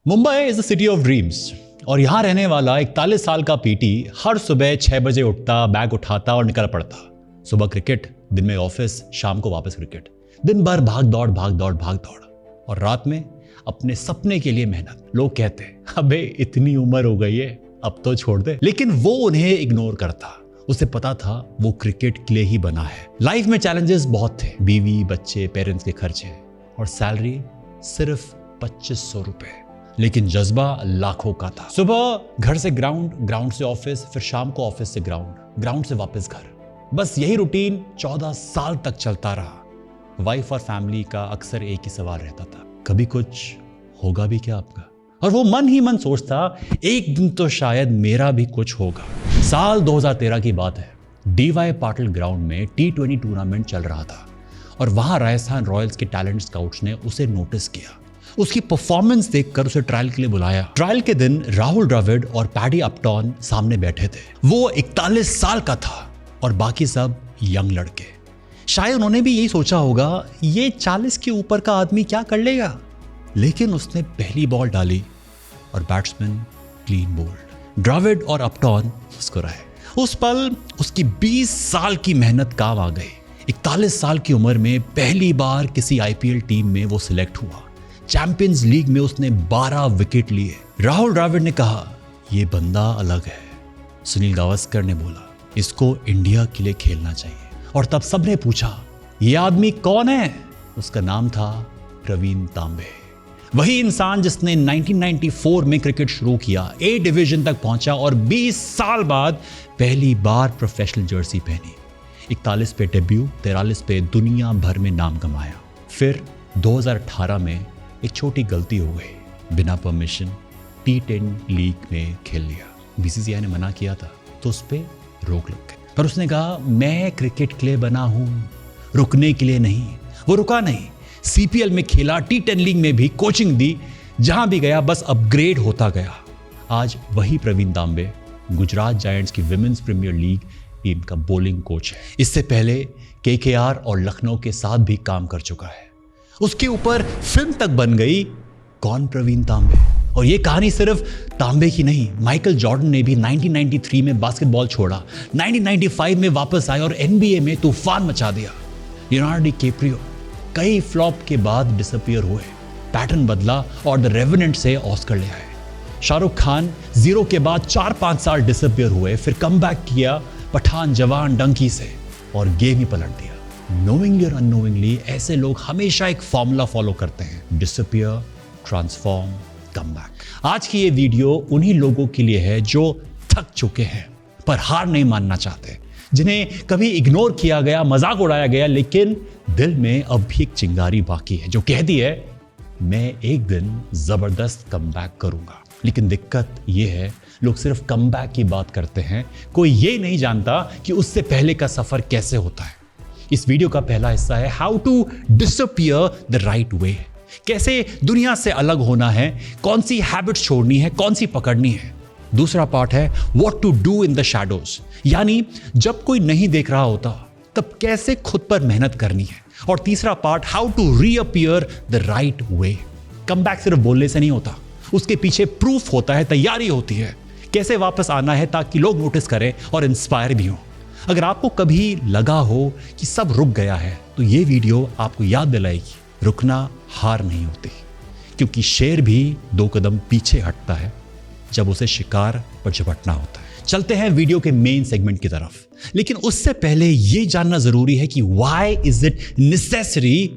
Mumbai is the city of dreams और यहाँ रहने वाला 41 साल का पीटी हर सुबह 6 बजे उठता, बैग उठाता और निकल पड़ता। सुबह क्रिकेट, दिन में ऑफिस, शाम को वापस क्रिकेट। दिन भर भाग दौड़ और रात में अपने सपने के लिए मेहनत। लोग कहते अबे इतनी उम्र हो गई है, अब तो छोड़ दे, लेकिन वो उन्हें इग्नोर करता। उसे पता था वो क्रिकेट के लिए ही बना है। लाइफ में चैलेंजेस बहुत थे, बीवी, बच्चे, पेरेंट्स के खर्चे और सैलरी सिर्फ 2500 रुपए, लेकिन जज्बा लाखों का था। सुबह घर से ग्राउंड से ऑफिस, फिर शाम को ऑफिस से ग्राउंड से वापस घर। बस यही रूटीन 14 साल तक चलता रहा। वाइफ और फैमिली का अक्सर एक ही सवाल रहता था, कभी कुछ होगा भी क्या आपका? और वो मन ही मन सोचता, एक दिन तो शायद मेरा भी कुछ होगा। साल 2013 की बात है। DY पाटिल ग्राउंड में T20 टूर्नामेंट चल रहा था और वहां राजस्थान रॉयल्स के टैलेंट स्काउट्स ने उसे नोटिस किया। उसकी परफॉर्मेंस देखकर उसे ट्रायल के लिए बुलाया। ट्रायल के दिन राहुल द्रविड़ और पैडी अपटॉन सामने बैठे थे। वो 41 साल का था और बाकी सब यंग लड़के। शायद उन्होंने भी यही सोचा होगा, ये 40 के ऊपर का आदमी क्या कर लेगा। लेकिन उसने पहली बॉल डाली और बैट्समैन क्लीन बोल्ड। द्रविड़ और अपटॉन मुस्कुराए। उस पल उसकी 20 साल की मेहनत काम आ गई। 41 साल की उम्र में पहली बार किसी IPL टीम में वो सिलेक्ट हुआ। चैंपियंस लीग में उसने 12 विकेट लिए। राहुल द्रविड़ ने कहा, यह बंदा अलग है। सुनील गावस्कर ने बोला, इसको इंडिया के लिए खेलना चाहिए। और तब सबने पूछा, यह आदमी कौन है? उसका नाम था प्रवीण तांबे। वही इंसान जिसने 1994 में क्रिकेट शुरू किया, A डिवीजन तक पहुंचा और 20 साल बाद पहली बार प्रोफेशनल जर्सी पहनी। 41 पे डेब्यू, 43 पे दुनिया भर में नाम कमाया। फिर 2018 में एक छोटी गलती हो गई। बिना परमिशन T10 लीग में खेल लिया। BCCI ने मना किया था तो उस पर रोक लग गई। पर उसने कहा, मैं क्रिकेट के लिए बना हूं, रुकने के लिए नहीं। वो रुका नहीं, CPL में खेला, T10 लीग में भी कोचिंग दी। जहां भी गया बस अपग्रेड होता गया। आज वही प्रवीण तांबे गुजरात जायंट्स की विमेंस प्रीमियर लीग टीम का बॉलिंग कोच है। इससे पहले KKR और लखनऊ के साथ भी काम कर चुका है। उसके ऊपर फिल्म तक बन गई, कौन प्रवीण तांबे। और ये कहानी सिर्फ तांबे की नहीं, माइकल जॉर्डन ने भी 1993 में बास्केटबॉल छोड़ा, 1995 में वापस आया और NBA में तूफान मचा दिया। लियोनार्डो डिकैप्रियो कई फ्लॉप के बाद डिसअपीयर हुए, पैटर्न बदला और द रेवेनेंट से ऑस्कर ले आए। शाहरुख खान 0 के बाद 4-5 साल डिसअपीयर हुए, फिर कमबैक किया पठान, जवान, डंकी से और गेम ही पलट दिया। नोइंगली और अननोइंगली ऐसे लोग हमेशा एक फॉर्मूला फॉलो करते हैं, डिसअपीयर, ट्रांसफॉर्म, कमबैक। आज की ये वीडियो उन्हीं लोगों के लिए है जो थक चुके हैं पर हार नहीं मानना चाहते, जिन्हें कभी इग्नोर किया गया, मजाक उड़ाया गया, लेकिन दिल में अब भी एक चिंगारी बाकी है जो कहती है, मैं एक दिन जबरदस्त कमबैक करूंगा। लेकिन दिक्कत यह है, लोग सिर्फ कमबैक की बात करते हैं, कोई ये नहीं जानता कि उससे पहले का सफर कैसे होता है। इस वीडियो का पहला हिस्सा है how to disappear the right way. कैसे दुनिया से अलग होना है, कौन सी हैबिट्स छोड़नी है, कौन सी पकड़नी है। दूसरा पार्ट है what to do in the shadows, यानी जब कोई नहीं देख रहा होता तब कैसे खुद पर मेहनत करनी है। और तीसरा part, how to reappear the right way. Comeback सिर्फ बोलने से नहीं होता, उसके पीछे प्रूफ होता है, तैयारी होती है, कैसे वापस आना है ताकि लोग नोटिस करें और इंस्पायर भी हो। अगर आपको कभी लगा हो कि सब रुक गया है तो ये वीडियो आपको याद दिलाएगी, रुकना हार नहीं होती, क्योंकि शेर भी 2 कदम पीछे हटता है जब उसे शिकार पर झपटना होता है। चलते हैं वीडियो के मेन सेगमेंट की तरफ, लेकिन उससे पहले यह जानना जरूरी है कि why is it necessary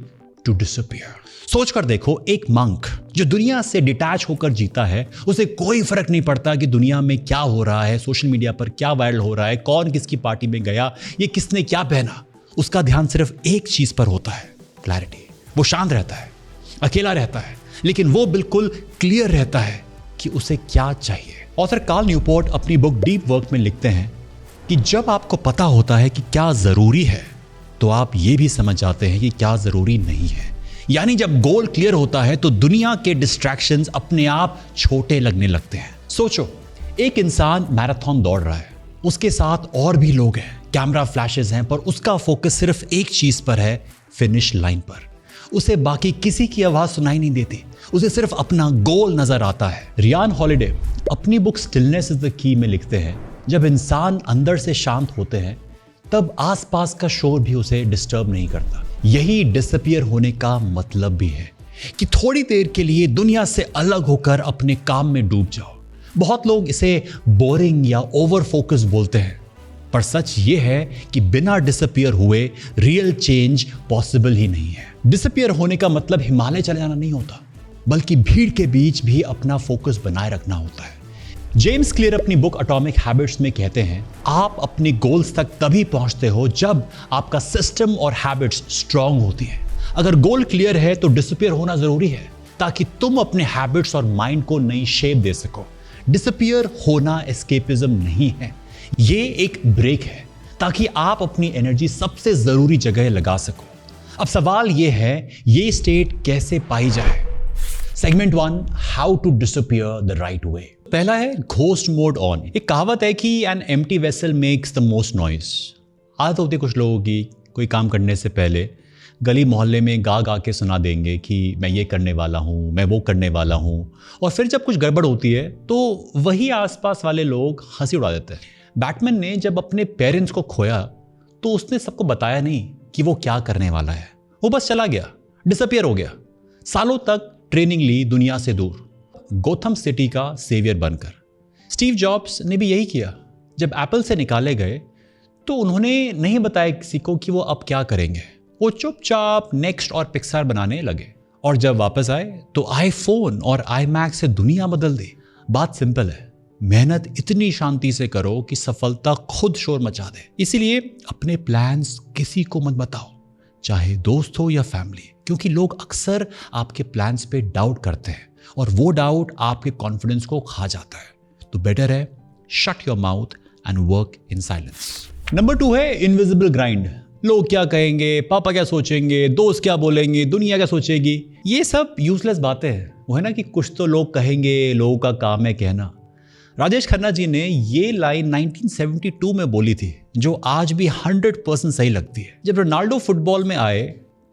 to disappear. सोचकर देखो, एक मंक जो दुनिया से डिटैच होकर जीता है, उसे कोई फर्क नहीं पड़ता कि दुनिया में क्या हो रहा है, सोशल मीडिया पर क्या वायरल हो रहा है, कौन किसकी पार्टी में गया, ये किसने क्या पहना। उसका ध्यान सिर्फ एक चीज पर होता है, क्लैरिटी। वो शांत रहता है, अकेला रहता है, लेकिन वो बिल्कुल क्लियर रहता है कि उसे क्या चाहिए। ऑथर कार्ल न्यूपोर्ट अपनी बुक डीप वर्क में लिखते हैं कि जब आपको पता होता है कि क्या जरूरी है, तो आप ये भी समझ जाते हैं कि क्या जरूरी नहीं है। यानी जब गोल क्लियर होता है तो दुनिया के डिस्ट्रैक्शंस अपने आप छोटे लगने लगते हैं। सोचो, एक इंसान मैराथन दौड़ रहा है, उसके साथ और भी लोग हैं, कैमरा फ्लैशेस हैं, पर उसका फोकस सिर्फ एक चीज पर है, फिनिश लाइन पर। उसे बाकी किसी की आवाज सुनाई नहीं देती, उसे सिर्फ अपना गोल नजर आता है। रियान हॉलिडे अपनी book stillness is the key में लिखते हैं, जब इंसान अंदर से शांत होते हैं तब आसपास का शोर भी उसे डिस्टर्ब नहीं करता। यही डिसअपियर होने का मतलब भी है कि थोड़ी देर के लिए दुनिया से अलग होकर अपने काम में डूब जाओ। बहुत लोग इसे बोरिंग या ओवर फोकस बोलते हैं, पर सच ये है कि बिना डिसअपियर हुए रियल चेंज पॉसिबल ही नहीं है। डिसअपियर होने का मतलब हिमालय चले जाना नहीं होता, बल्कि भीड़ के बीच भी अपना फोकस बनाए रखना होता है। जेम्स क्लियर अपनी बुक एटॉमिक हैबिट्स में कहते हैं, आप अपने गोल्स तक तभी पहुंचते हो जब आपका सिस्टम और हैबिट्स स्ट्रांग होती है। अगर गोल क्लियर है तो डिसअपियर होना जरूरी है, ताकि तुम अपने हैबिट्स और माइंड को नई शेप दे सको। डिसअपियर होना एस्केपिज्म नहीं है, ये एक ब्रेक है, ताकि आप अपनी एनर्जी सबसे जरूरी जगह लगा सको। अब सवाल ये है, ये स्टेट कैसे पाई जाए? Segment 1, how to disappear the right way. पहला है घोस्ट मोड ऑन। एक कहावत है कि an empty vessel makes the most noise. आदत होती है कुछ लोगों की, कोई काम करने से पहले गली मोहल्ले में गा गा के सुना देंगे कि मैं ये करने वाला हूँ, मैं वो करने वाला हूँ, और फिर जब कुछ गड़बड़ होती है तो वही आसपास वाले लोग हंसी उड़ा देते हैं। बैटमैन ने जब अपने पेरेंट्स को खोया तो उसने सबको बताया नहीं कि वो क्या करने वाला है, वो बस चला गया, डिसअपियर हो गया। सालों तक ट्रेनिंग ली दुनिया से दूर, गोथम सिटी का सेवियर बनकर। स्टीव जॉब्स ने भी यही किया। जब एप्पल से निकाले गए तो उन्होंने नहीं बताया किसी को कि वो अब क्या करेंगे। वो चुपचाप नेक्स्ट और पिक्सार बनाने लगे, और जब वापस आए तो आईफोन और आईमैक्स से दुनिया बदल दी। बात सिंपल है, मेहनत इतनी शांति से करो कि सफलता खुद शोर मचा दे। इसीलिए अपने प्लान्स किसी को मत बताओ, चाहे दोस्त हो या फैमिली, क्योंकि लोग अक्सर आपके प्लान्स पे डाउट करते हैं और वो डाउट आपके कॉन्फिडेंस को खा जाता है। तो बेटर है shut your mouth and work in silence. Number 2 है इनविजिबल ग्राइंड। लोग क्या कहेंगे, पापा क्या सोचेंगे, दोस्त क्या बोलेंगे, दुनिया क्या सोचेगी, ये सब यूजलेस बातें हैं। वो है ना कि कुछ तो लोग कहेंगे, लोगों का काम है कहना। राजेश खन्ना जी ने ये लाइन 1972 में बोली थी, जो आज भी 100% सही लगती है। जब रोनाल्डो फुटबॉल में आए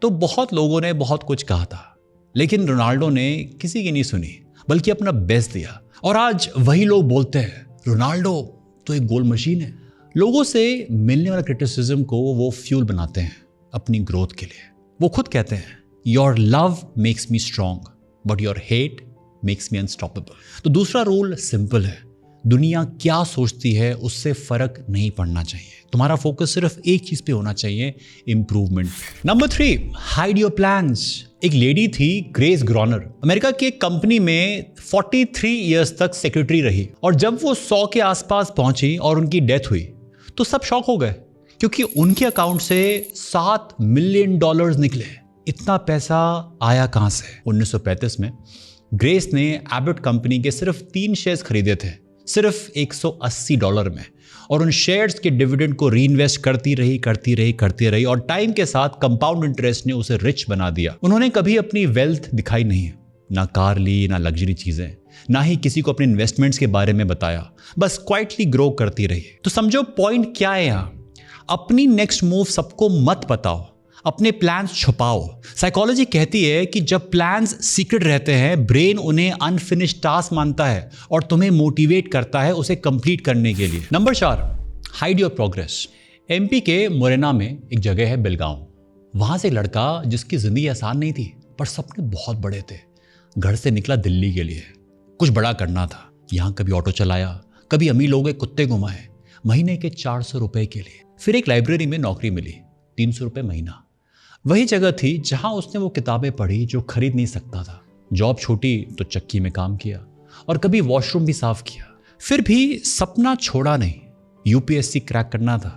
तो बहुत लोगों ने बहुत कुछ कहा था, लेकिन रोनाल्डो ने किसी की नहीं सुनी, बल्कि अपना बेस्ट दिया। और आज वही लोग बोलते हैं रोनाल्डो तो एक गोल मशीन है। लोगों से मिलने वाला क्रिटिसिज्म को वो फ्यूल बनाते हैं अपनी ग्रोथ के लिए। वो खुद कहते हैं, your love makes me strong but your hate makes me unstoppable. तो दूसरा रूल सिंपल है, दुनिया क्या सोचती है उससे फर्क नहीं पड़ना चाहिए। तुम्हारा फोकस सिर्फ एक चीज पे होना चाहिए, improvement. Number 3, hide your plans. एक लेडी थी ग्रेस ग्रॉनर, अमेरिका की एक कंपनी में 43 इयर्स तक सेक्रेटरी रही, और जब वो 100 के आसपास पहुंची और उनकी डेथ हुई तो सब शॉक हो गए, क्योंकि उनके अकाउंट से $7 मिलियन निकले। इतना पैसा आया कहां से? 1935 में ग्रेस ने एबट कंपनी के सिर्फ 3 शेयर्स खरीदे थे, सिर्फ $180 में, और उन शेयर्स के डिविडेंड को रीइन्वेस्ट करती रही और टाइम के साथ कंपाउंड इंटरेस्ट ने उसे रिच बना दिया। उन्होंने कभी अपनी वेल्थ दिखाई नहीं, ना कार ली, ना लग्जरी चीजें, ना ही किसी को अपने इन्वेस्टमेंट्स के बारे में बताया, बस क्वाइटली ग्रो करती रही। तो समझो पॉइंट क्या है यहां, अपनी नेक्स्ट मूव सबको मत बताओ, अपने प्लान्स छुपाओ। साइकोलॉजी कहती है कि जब प्लान्स सीक्रेट रहते हैं, ब्रेन उन्हें अनफिनिश्ड टास्क मानता है और तुम्हें मोटिवेट करता है उसे कंप्लीट करने के लिए। Number 4, hide your progress. MP के मुरैना में एक जगह है बिलगांव। वहां से एक लड़का जिसकी जिंदगी आसान नहीं थी, पर सपने बहुत बड़े थे। घर से निकला दिल्ली के लिए, कुछ बड़ा करना था। यहाँ कभी ऑटो चलाया, कभी अमीर लोगों के कुत्ते घुमाए, महीने के 400 रुपए के लिए। फिर एक लाइब्रेरी में नौकरी मिली, 300 रुपए महीना। वही जगह थी जहां उसने वो किताबें पढ़ी जो खरीद नहीं सकता था। जॉब छूटी तो चक्की में काम किया और कभी वॉशरूम भी साफ किया। फिर भी सपना छोड़ा नहीं, यूपीएससी क्रैक करना था।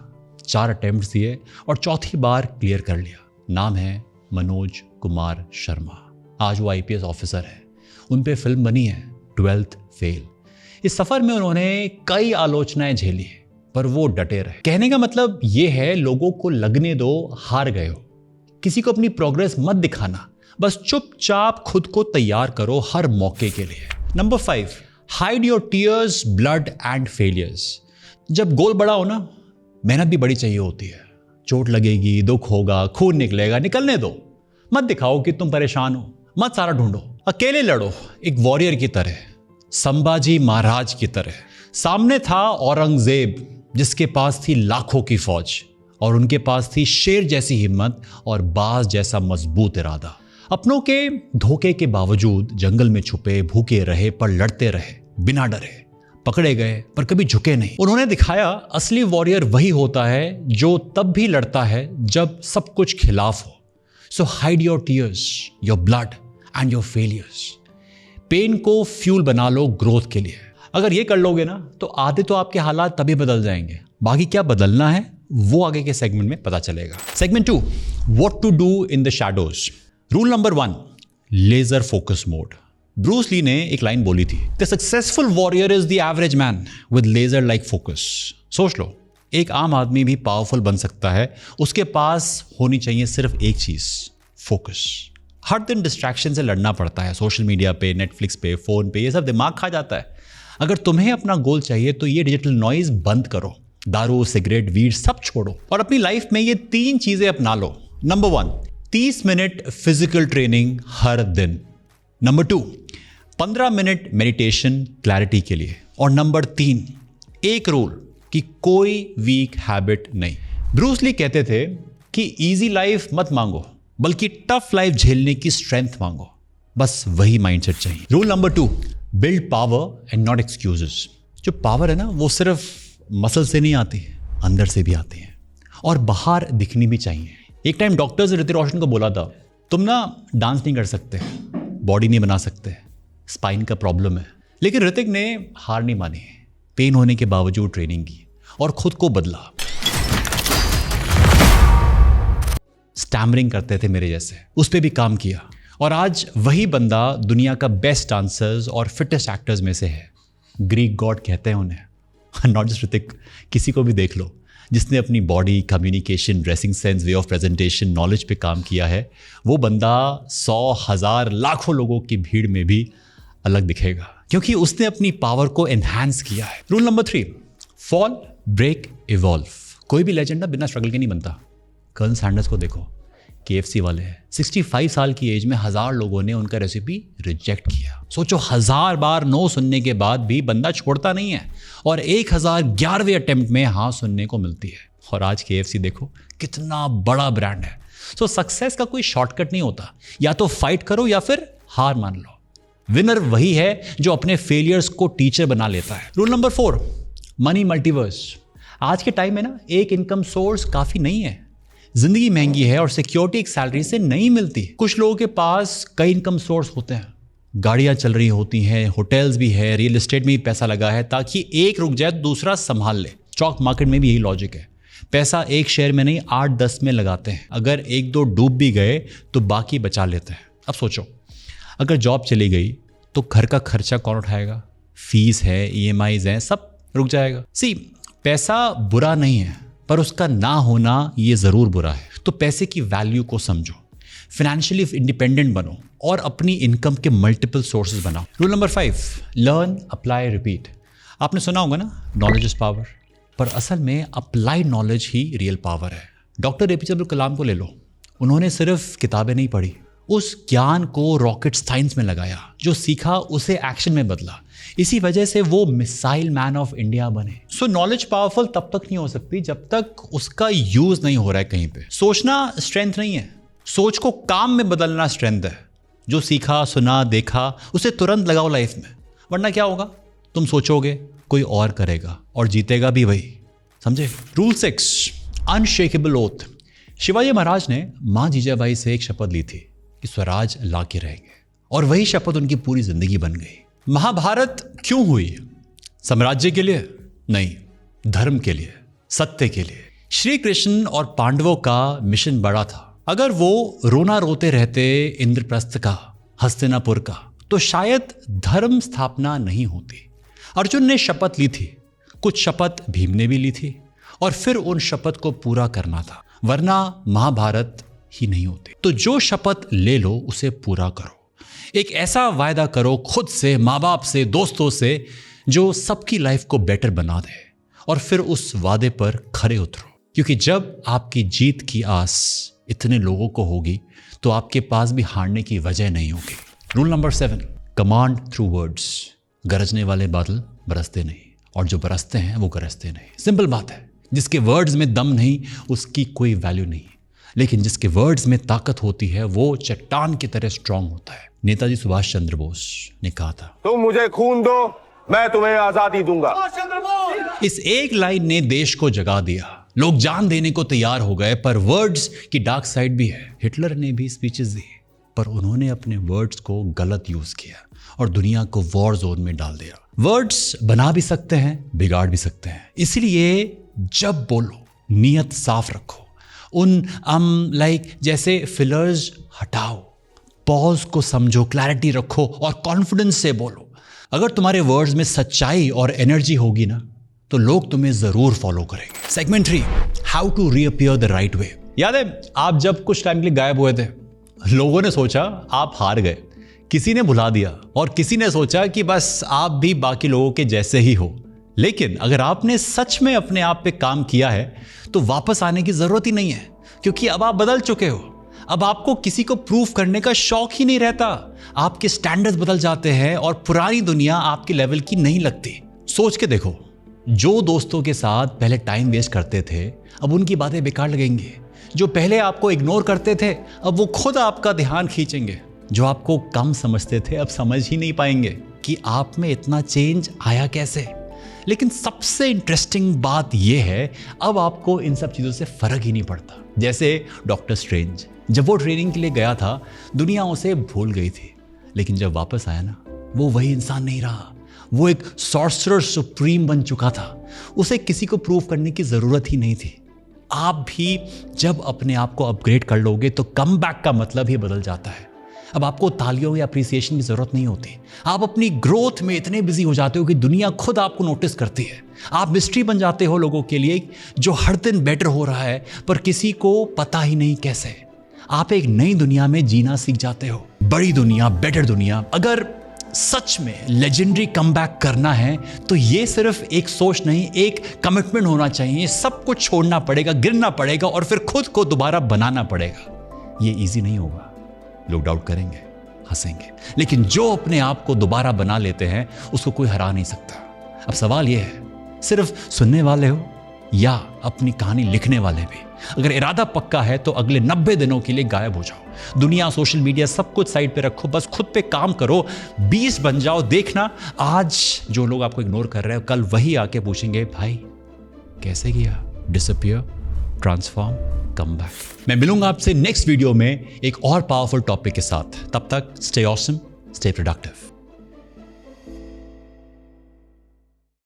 4 अटेम्प्ट्स दिए और चौथी बार क्लियर कर लिया। नाम है मनोज कुमार शर्मा। आज वो आईपीएस ऑफिसर है, उन पे फिल्म बनी है 12th फेल। इस सफर में उन्होंने कई आलोचनाएं झेली, पर वो डटे रहे। कहने का मतलब ये है, लोगों को लगने दो हार गए हो, किसी को अपनी प्रोग्रेस मत दिखाना, बस चुपचाप खुद को तैयार करो हर मौके के लिए। Number 5, hide your tears, blood and failures. जब गोल बड़ा हो ना, मेहनत भी बड़ी चाहिए होती है। चोट लगेगी, दुख होगा, खून निकलेगा, निकलने दो, मत दिखाओ कि तुम परेशान हो, मत सारा ढूंढो, अकेले लड़ो एक वॉरियर की तरह, संभाजी महाराज की तरह। सामने था औरंगजेब जिसके पास थी लाखों की फौज और उनके पास थी शेर जैसी हिम्मत और बाज जैसा मजबूत इरादा। अपनों के धोखे के बावजूद जंगल में छुपे, भूखे रहे पर लड़ते रहे बिना डरे, पकड़े गए पर कभी झुके नहीं। उन्होंने दिखाया असली वॉरियर वही होता है जो तब भी लड़ता है जब सब कुछ खिलाफ हो। So hide your tears, your blood and your failures. Pain को फ्यूल बना लो ग्रोथ के लिए। अगर ये कर लोगे ना तो आधे तो आपके हालात तभी बदल जाएंगे। बाकी क्या बदलना है वो आगे के सेगमेंट में पता चलेगा। Segment 2, what to do in the shadows. Rule number 1, laser focus mode. Bruce Lee ने एक लाइन बोली थी, the successful warrior is the average man with laser like focus. सोच लो, एक आम आदमी भी पावरफुल बन सकता है, उसके पास होनी चाहिए सिर्फ एक चीज, फोकस। हर दिन डिस्ट्रैक्शन से लड़ना पड़ता है, सोशल मीडिया पे, नेटफ्लिक्स पे, फोन पे, ये सब दिमाग खा जाता है। अगर तुम्हें अपना गोल चाहिए तो ये डिजिटल नॉइज बंद करो, दारू, सिगरेट, वीड सब छोड़ो और अपनी लाइफ में ये 3 चीजें अपना लो। नंबर 1, 30 मिनट फिजिकल ट्रेनिंग हर दिन। नंबर 2, 15 मिनट मेडिटेशन क्लैरिटी के लिए। और नंबर 3, एक रूल कि कोई वीक हैबिट नहीं। ब्रूस ली कहते थे कि इजी लाइफ मत मांगो, बल्कि टफ लाइफ झेलने की स्ट्रेंथ मांगो। बस वही माइंडसेट चाहिए। Rule number 2, build power and not excuses. जो पावर है ना वो सिर्फ मसल से नहीं आती, अंदर से भी आती है और बाहर दिखनी भी चाहिए। एक टाइम डॉक्टर्स ने ऋतिक रोशन को बोला था, तुम ना डांस नहीं कर सकते, बॉडी नहीं बना सकते, स्पाइन का प्रॉब्लम है। लेकिन ऋतिक ने हार नहीं मानी, पेन होने के बावजूद ट्रेनिंग की और खुद को बदला। स्टैमरिंग करते थे मेरे जैसे, उस पर भी काम किया और आज वही बंदा दुनिया का बेस्ट डांसर्स और फिटेस्ट एक्टर्स में से है। ग्रीक गॉड कहते हैं उन्हें। नॉट जस्ट ऋतिक, किसी को भी देख लो जिसने अपनी body, communication, dressing sense, way of presentation, knowledge पे काम किया है, वो बंदा 100, 1000, लाखों लोगों की भीड़ में भी अलग दिखेगा क्योंकि उसने अपनी पावर को एनहांस किया है। Rule number 3, fall, break, evolve. कोई भी लेजेंड ना बिना स्ट्रगल के नहीं बनता। कर्नल सैंडर्स को देखो, KFC वाले हैं, 65 साल की एज में 1000 लोगों ने उनका रेसिपी रिजेक्ट किया। सोचो, 1000 बार नो सुनने के बाद भी बंदा छोड़ता नहीं है और 1011वें अटेम्प्ट में हाँ सुनने को मिलती है। और आज KFC देखो कितना बड़ा ब्रांड है। सो सक्सेस का कोई शॉर्टकट नहीं होता, या तो फाइट करो या फिर हार मान लो। विनर वही है जो अपने फेलियर्स को टीचर बना लेता है। Rule number 4, money multiverse. आज के टाइम में ना एक इनकम सोर्स काफी नहीं है। जिंदगी महंगी है और सिक्योरिटी एक सैलरी से नहीं मिलती। कुछ लोगों के पास कई इनकम सोर्स होते हैं, गाड़ियां चल रही होती हैं, होटल्स भी है, रियल एस्टेट में भी पैसा लगा है ताकि एक रुक जाए तो दूसरा संभाल ले। स्टॉक मार्केट में भी यही लॉजिक है, पैसा एक शेयर में नहीं 8-10 में लगाते हैं। अगर 1-2 डूब भी गए तो बाकी बचा लेते हैं। अब सोचो, अगर जॉब चली गई तो घर का खर्चा कौन उठाएगा? फीस है, EMIs हैं, सब रुक जाएगा। पैसा बुरा नहीं है पर उसका ना होना ये ज़रूर बुरा है। तो पैसे की वैल्यू को समझो, फाइनेंशियली इंडिपेंडेंट बनो और अपनी इनकम के मल्टीपल सोर्सेज बनाओ। Rule number 5, learn, apply, repeat. आपने सुना होगा ना, नॉलेज इज पावर, पर असल में अप्लाइड नॉलेज ही रियल पावर है। डॉक्टर APJ अब्दुल कलाम को ले लो, उन्होंने सिर्फ किताबें नहीं पढ़ी, उस ज्ञान को रॉकेट साइंस में लगाया, जो सीखा उसे एक्शन में बदला। इसी वजह से वो मिसाइल मैन ऑफ इंडिया बने। सो नॉलेज पावरफुल तब तक नहीं हो सकती जब तक उसका यूज नहीं हो रहा है कहीं पे। सोचना स्ट्रेंथ नहीं है, सोच को काम में बदलना स्ट्रेंथ है। जो सीखा, सुना, देखा उसे तुरंत लगाओ लाइफ में, वरना क्या होगा, तुम सोचोगे कोई और करेगा और जीतेगा भी वही। समझे? Rule 6, unshakeable oath. Shivaji Maharaj ने मां जीजाबाई से एक शपथ ली थी कि स्वराज ला के रहेंगे और वही शपथ उनकी पूरी जिंदगी बन गई। महाभारत क्यों हुई? साम्राज्य के लिए नहीं, धर्म के लिए, सत्य के लिए। श्री कृष्ण और पांडवों का मिशन बड़ा था। अगर वो रोना रोते रहते इंद्रप्रस्थ का, हस्तिनापुर का, तो शायद धर्म स्थापना नहीं होती। अर्जुन ने शपथ ली थी, कुछ शपथ भीम ने भी ली थी और फिर उन शपथ को पूरा करना था, वरना महाभारत ही नहीं होती। तो जो शपथ ले लो उसे पूरा करो। एक ऐसा वायदा करो खुद से, माँ बाप से, दोस्तों से, जो सबकी लाइफ को बेटर बना दे और फिर उस वादे पर खरे उतरो। क्योंकि जब आपकी जीत की आस इतने लोगों को होगी तो आपके पास भी हारने की वजह नहीं होगी। Rule number 7, command through words. गरजने वाले बादल बरसते नहीं, और जो बरसते हैं वो गरजते नहीं। सिंपल बात है, जिसके वर्ड्स में दम नहीं उसकी कोई वैल्यू नहीं, लेकिन जिसके वर्ड्स में ताकत होती है वो चट्टान की तरह स्ट्रांग होता है। नेताजी सुभाष चंद्र बोस ने कहा था, तुम मुझे खून दो, मैं तुम्हें आजादी दूंगा। इस एक लाइन ने देश को जगा दिया। लोग जान देने को तैयार हो गए, पर वर्ड्स की डार्क साइड भी है। हिटलर ने भी स्पीचेस दी, पर उन्होंने अपने वर्ड्स को गलत यूज किया और दुनिया को वॉर जोन में डाल दिया। वर्ड्स बना भी सकते हैं, बिगाड़ भी सकते हैं। इसलिए जब बोलो नियत साफ रखो। उन जैसे फिलर्स हटाओ, पॉज को समझो, क्लैरिटी रखो और कॉन्फिडेंस से बोलो। अगर तुम्हारे वर्ड्स में सच्चाई और एनर्जी होगी ना, तो लोग तुम्हें जरूर फॉलो करेंगे। Segment 3, how to reappear the right way. याद है आप जब कुछ टाइम के लिए गायब हुए थे, लोगों ने सोचा आप हार गए, किसी ने भुला दिया और किसी ने सोचा कि बस आप भी बाकी लोगों के जैसे ही हो। लेकिन अगर आपने सच में अपने आप पे काम किया है तो वापस आने की जरूरत ही नहीं है, क्योंकि अब आप बदल चुके हो। अब आपको किसी को प्रूफ करने का शौक ही नहीं रहता। आपके स्टैंडर्ड्स बदल जाते हैं और पुरानी दुनिया आपके लेवल की नहीं लगती। सोच के देखो, जो दोस्तों के साथ पहले टाइम वेस्ट करते थे अब उनकी बातें बेकार लगेंगी। जो पहले आपको इग्नोर करते थे अब वो खुद आपका ध्यान खींचेंगे। जो आपको कम समझते थे अब समझ ही नहीं पाएंगे कि आप में इतना चेंज आया कैसे। लेकिन सबसे इंटरेस्टिंग बात यह है, अब आपको इन सब चीज़ों से फर्क ही नहीं पड़ता। जैसे डॉक्टर स्ट्रेंज, जब वो ट्रेनिंग के लिए गया था दुनिया उसे भूल गई थी, लेकिन जब वापस आया ना, वो वही इंसान नहीं रहा। वो एक सॉर्सरर सुप्रीम बन चुका था। उसे किसी को प्रूव करने की ज़रूरत ही नहीं थी। आप भी जब अपने आप को अपग्रेड कर लोगे तो कम बैक का मतलब ही बदल जाता है। अब आपको तालियों या अप्रिसिएशन की जरूरत नहीं होती। आप अपनी ग्रोथ में इतने बिजी हो जाते हो कि दुनिया खुद आपको नोटिस करती है। आप मिस्ट्री बन जाते हो लोगों के लिए, जो हर दिन बेटर हो रहा है पर किसी को पता ही नहीं कैसे। आप एक नई दुनिया में जीना सीख जाते हो, बड़ी दुनिया, बेटर दुनिया। अगर सच में लेजेंडरी कमबैक करना है तो ये सिर्फ एक सोच नहीं, एक कमिटमेंट होना चाहिए। सब कुछ छोड़ना पड़ेगा, गिरना पड़ेगा और फिर खुद को दोबारा बनाना पड़ेगा। ये इजी नहीं होगा, लोग डाउट करेंगे, हंसेंगे, लेकिन जो अपने आप को दोबारा बना लेते हैं उसको कोई हरा नहीं सकता। अब सवाल यह है, सिर्फ सुनने वाले हो या अपनी कहानी लिखने वाले भी? अगर इरादा पक्का है तो अगले 90 दिनों के लिए गायब हो जाओ। दुनिया, सोशल मीडिया, सब कुछ साइड पे रखो, बस खुद पे काम करो, 20 बन जाओ। देखना आज जो लोग आपको इग्नोर कर रहे हैं कल वही आके पूछेंगे, भाई कैसे किया? Disappear, transform, come back. मैं मिलूंगा आपसे नेक्स्ट वीडियो में एक और पावरफुल टॉपिक के साथ। तब तक स्टे ऑसम, स्टे प्रोडक्टिव।